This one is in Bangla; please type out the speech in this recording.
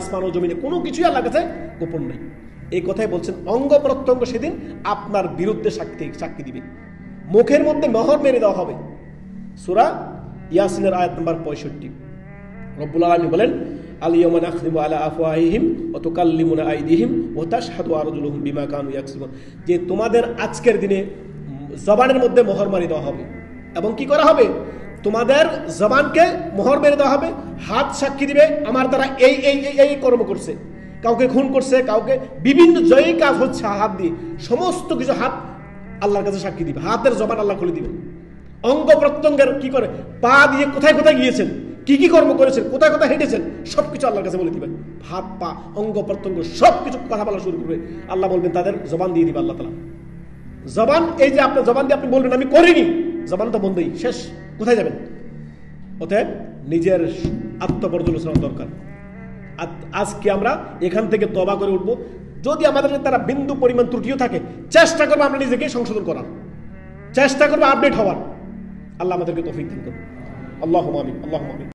আসমান ও জমিনে কোনো কিছুই আল্লাহর কাছে গোপন নেই। এই কথাই বলছেন অঙ্গ প্রত্যঙ্গ সেদিন আপনার বিরুদ্ধে সাক্ষী দিবে। মুখের মধ্যে মোহর মেরে দেওয়া হবে। সূরা ইয়াসিনের আয়াত নাম্বার 65। রব্বুল আলামিন বলেন আল-ইয়াওমা নাখতিমু আলা আফওয়াহিহিম ওয়া তুকাল্লিমুনা আইদিহিম ওয়া তাশহাদু আরজুলুহুম বিমা কানু ইয়াকসিবুন। যে তোমাদের আজকের দিনে জবানের মধ্যে মোহর মারি দেওয়া হবে এবং কি করা হবে, তোমাদের জবানকে মোহর মেরে দেওয়া হবে, হাত সাক্ষী দিবে আমার দ্বারা এই এই এই কর্ম করছে, কাউকে খুন করছে, কাউকে বিভিন্ন জয়ী কাজ হচ্ছে হাত দিয়ে, সমস্ত কিছু হাত আল্লাহর কাছে সাক্ষী দিবে। হাতের জবান আল্লাহ খুলে দিবেন। অঙ্গ প্রত্যঙ্গের কি করে, পা দিয়ে কোথায় কোথায় গিয়েছেন, কি কি কর্ম করেছেন, কোথায় কোথায় হেঁটেছেন, সবকিছু আল্লাহর কাছে বলে দিবেন। হাত পা অঙ্গ প্রত্যঙ্গ সবকিছু কথা বলা শুরু করবে। আল্লাহ বলবেন তাদের জবান দিয়ে দিবে আল্লাহ তাআলা। জবান, এই যে আপনার জবান দিয়ে আপনি বলবেন আমি করিনি, জবান তো বন্ধই, শেষ, কোথায় যাবেন? অতএব নিজের আত্মপর্যালোচনা দরকার। আজকে আমরা এখান থেকে তওবা করে উঠবো। যদি আমাদের তারা বিন্দু পরিমাণ ত্রুটিও থাকে, চেষ্টা করবো আমরা নিজেকে সংশোধন করার, চেষ্টা করবো আপডেট হওয়ার। আল্লাহ আমাদেরকে তৌফিক দান করুন। আল্লাহুম্মা আমিন, আল্লাহুম্মা আমিন।